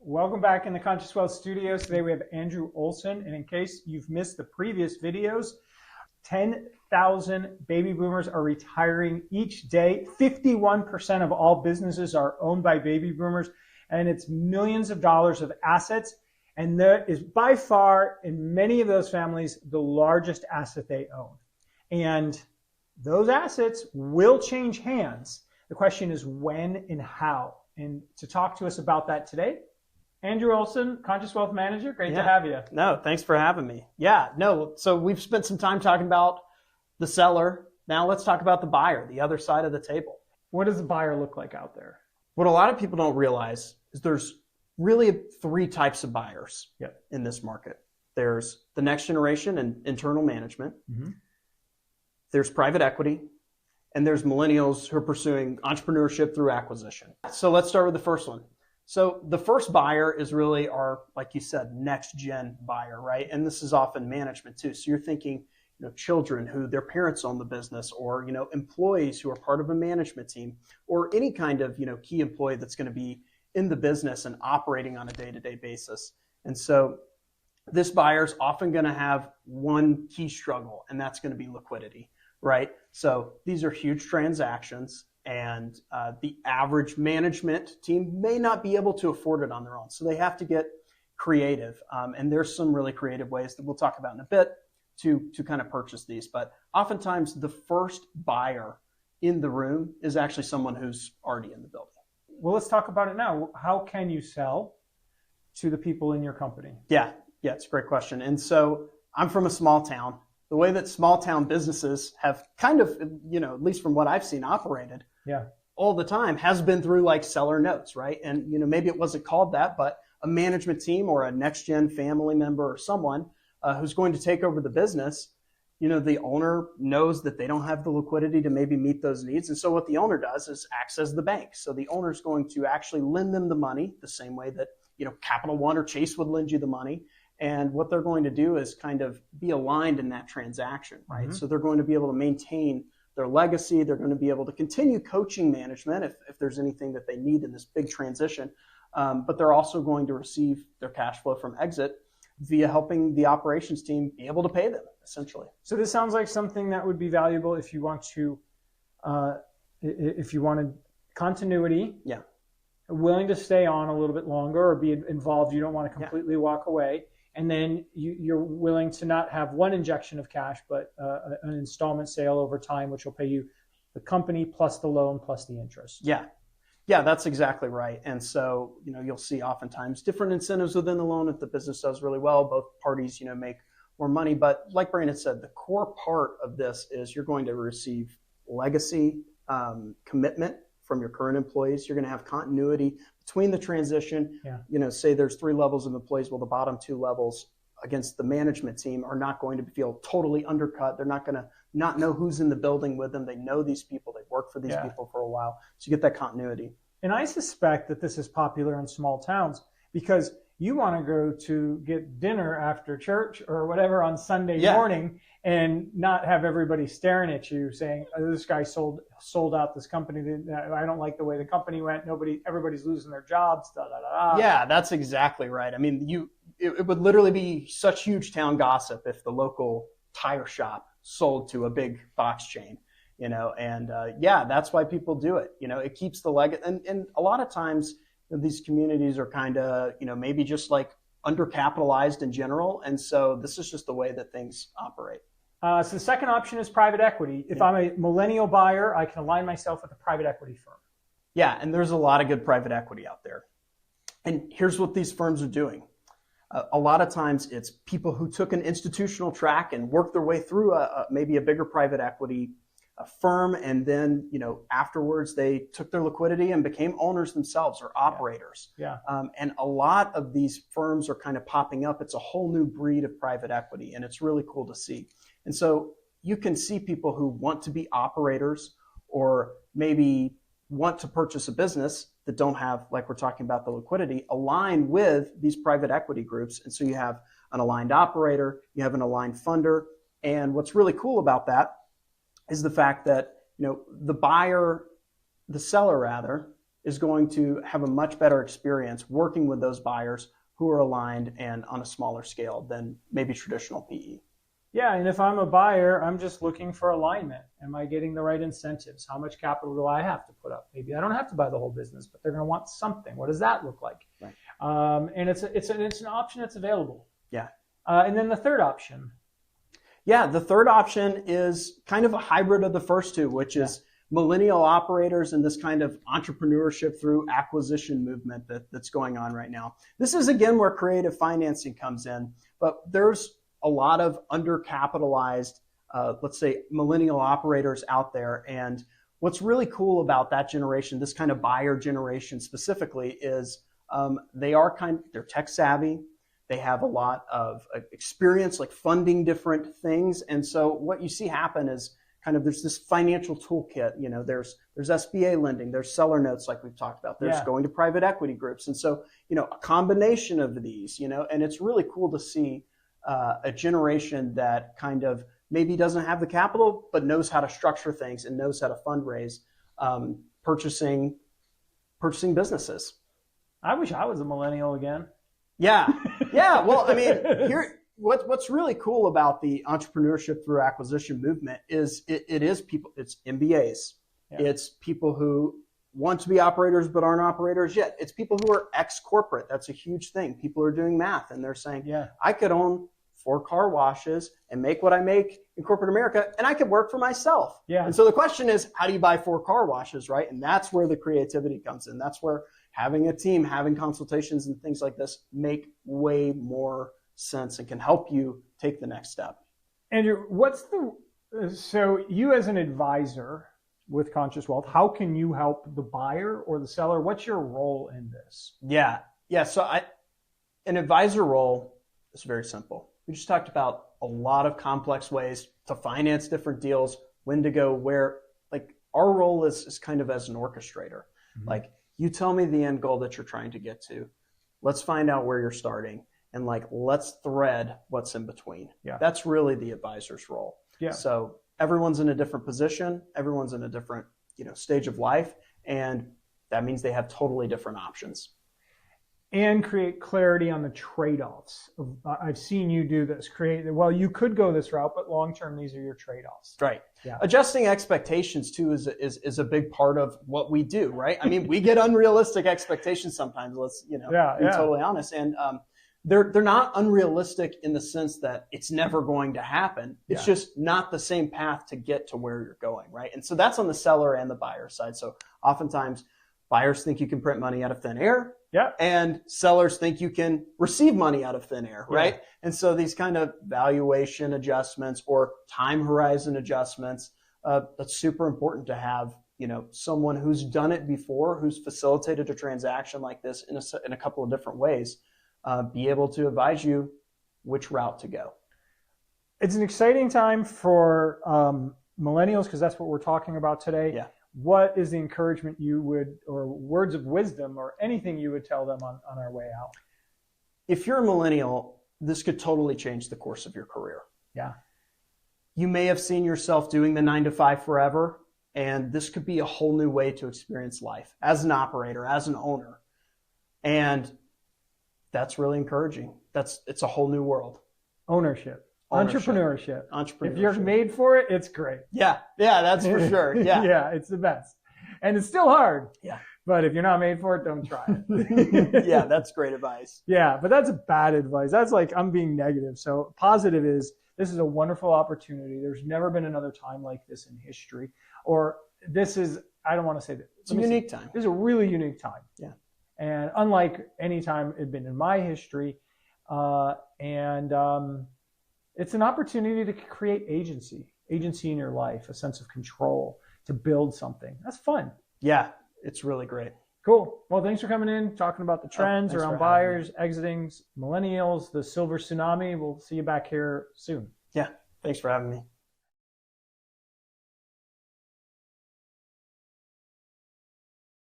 Welcome back in the Conscious Wealth Studios. Today we have Andrew Olsen, and in case you've missed the previous videos, 10,000 baby boomers are retiring each day. 51% of all businesses are owned by baby boomers, and it's millions of dollars of assets. And there is by far, in many of those families, the largest asset they own. And those assets will change hands. The question is when and how. And to talk to us about that today, Andrew Olsen, Conscious Wealth Manager. Great to have you. No, thanks for having me. So we've spent some time talking about the seller. Now let's talk about the buyer, the other side of the table. What does the buyer look like out there? What a lot of people don't realize is there's really three types of buyers in this market. There's the next generation and internal management. Mm-hmm. There's private equity. And there's millennials who are pursuing entrepreneurship through acquisition. So let's start with the first one. So the first buyer is really our, like you said, next gen buyer, right? And this is often management too. So you're thinking, children who their parents own the business, or, employees who are part of a management team, or any kind of, key employee that's going to be in the business and operating on a day-to-day basis. And so this buyer is often going to have one key struggle, and that's going to be liquidity, right? So these are huge transactions. And the average management team may not be able to afford it on their own. So they have to get creative. And there's some really creative ways that we'll talk about in a bit to kind of purchase these. But oftentimes the first buyer in the room is actually someone who's already in the building. Well, let's talk about it now. How can you sell to the people in your company? Yeah, it's a great question. And so I'm from a small town. The way that small town businesses have kind of, at least from what I've seen, operated all the time has been through like seller notes, right? And, maybe it wasn't called that, but a management team or a next gen family member or someone who's going to take over the business, the owner knows that they don't have the liquidity to maybe meet those needs. And so what the owner does is acts as the bank. So the owner is going to actually lend them the money the same way that, Capital One or Chase would lend you the money. And what they're going to do is kind of be aligned in that transaction, right? Mm-hmm. So they're going to be able to maintain their legacy. They're going to be able to continue coaching management if there's anything that they need in this big transition. But they're also going to receive their cash flow from exit via helping the operations team be able to pay them, essentially. So this sounds like something that would be valuable if you want to, if you wanted continuity. Yeah. Willing to stay on a little bit longer or be involved. You don't want to completely walk away. And then you're willing to not have one injection of cash, but an installment sale over time, which will pay you the company plus the loan plus the interest. Yeah, that's exactly right. And so, you'll see oftentimes different incentives within the loan. If the business does really well, both parties, make more money. But like Brandon said, the core part of this is you're going to receive legacy commitment from your current employees. You're going to have continuity between the transition. Say there's 3 levels of employees. Well, the bottom 2 levels against the management team are not going to feel totally undercut. They're not going to not know who's in the building with them. They know these people. They've worked for these people for a while. So you get that continuity. And I suspect that this is popular in small towns because you want to go to get dinner after church or whatever on Sunday morning and not have everybody staring at you saying, oh, this guy sold out this company. I don't like the way the company went. Everybody's losing their jobs. Da, da, da, da. Yeah, that's exactly right. I mean, it would literally be such huge town gossip if the local tire shop sold to a big box chain, and that's why people do it. It keeps the leg. And a lot of times these communities are kind of, maybe just like undercapitalized in general. And so this is just the way that things operate. So the second option is private equity. If I'm a millennial buyer, I can align myself with a private equity firm. Yeah, and there's a lot of good private equity out there. And here's what these firms are doing. A lot of times it's people who took an institutional track and worked their way through maybe a bigger private equity firm, and then afterwards they took their liquidity and became owners themselves or operators. And a lot of these firms are kind of popping up. It's a whole new breed of private equity, and it's really cool to see. And so you can see people who want to be operators or maybe want to purchase a business that don't have, like we're talking about, the liquidity, align with these private equity groups. And so you have an aligned operator, you have an aligned funder. And what's really cool about that is the fact that, the seller is going to have a much better experience working with those buyers who are aligned and on a smaller scale than maybe traditional PE. Yeah, and if I'm a buyer, I'm just looking for alignment. Am I getting the right incentives? How much capital do I have to put up? Maybe I don't have to buy the whole business, but they're going to want something. What does that look like? Right. And it's an option that's available. Yeah. And then the third option. Yeah, the third option is kind of a hybrid of the first two, which is millennial operators and this kind of entrepreneurship through acquisition movement that's going on right now. This is, again, where creative financing comes in, but there's a lot of undercapitalized, let's say, millennial operators out there. And what's really cool about that generation, this kind of buyer generation specifically, is they're tech savvy. They have a lot of experience, like funding different things. And so what you see happen is kind of there's this financial toolkit. You know, there's SBA lending, there's seller notes like we've talked about, there's going to private equity groups. And so, you know, a combination of these, you know, and it's really cool to see a generation that kind of maybe doesn't have the capital, but knows how to structure things and knows how to fundraise, purchasing businesses. I wish I was a millennial again. Yeah. Yeah. Well, I mean, what's really cool about the entrepreneurship through acquisition movement is it's MBAs. Yeah. It's people who want to be operators but aren't operators yet. It's people who are ex-corporate. That's a huge thing. People are doing math and they're saying, I could own 4 car washes and make what I make in corporate America, and I could work for myself. Yeah. And so the question is, how do you buy 4 car washes, right? And that's where the creativity comes in. That's where having a team, having consultations and things like this make way more sense and can help you take the next step. Andrew, so you as an advisor with Conscious Wealth, how can you help the buyer or the seller? What's your role in this? Yeah. So an advisor role is very simple. We just talked about a lot of complex ways to finance different deals, when to go, where. Like, our role is kind of as an orchestrator. Mm-hmm. Like, you tell me the end goal that you're trying to get to. Let's find out where you're starting. And let's thread what's in between. Yeah. That's really the advisor's role. Yeah. So everyone's in a different position. Everyone's in a different, stage of life. And that means they have totally different options. And create clarity on the trade-offs. I've seen you do this. You could go this route, but long-term, these are your trade-offs. Right. Yeah. Adjusting expectations, too, is a big part of what we do, right? I mean, we get unrealistic expectations sometimes, let's, be totally honest. And they're not unrealistic in the sense that it's never going to happen. It's just not the same path to get to where you're going, right? And so that's on the seller and the buyer side. So oftentimes, buyers think you can print money out of thin air. Yeah. And sellers think you can receive money out of thin air, right? Yeah. And so these kind of valuation adjustments or time horizon adjustments, that's super important to have, someone who's done it before, who's facilitated a transaction like this in a couple of different ways, be able to advise you which route to go. It's an exciting time for millennials because that's what we're talking about today. Yeah. What is the encouragement or words of wisdom or anything you would tell them on our way out? If you're a millennial, this could totally change the course of your career. Yeah. You may have seen yourself doing the 9-to-5 forever, and this could be a whole new way to experience life as an operator, as an owner. And that's really encouraging. It's a whole new world. Ownership. Entrepreneurship. If you're made for it, it's great. Yeah, that's for sure. Yeah. Yeah, it's the best. And it's still hard. Yeah. But if you're not made for it, don't try it. Yeah, that's great advice. Yeah, but that's bad advice. That's like I'm being negative. So positive is this is a wonderful opportunity. There's never been another time like this in history. Or I don't want to say that. It's a unique time. This is a really unique time. Yeah. And unlike any time it had been in my history. It's an opportunity to create agency in your life, a sense of control, to build something. That's fun. Yeah, it's really great. Cool. Well, thanks for coming in, talking about the trends around buyers, exiting, millennials, the Silver Tsunami. We'll see you back here soon. Yeah, thanks for having me.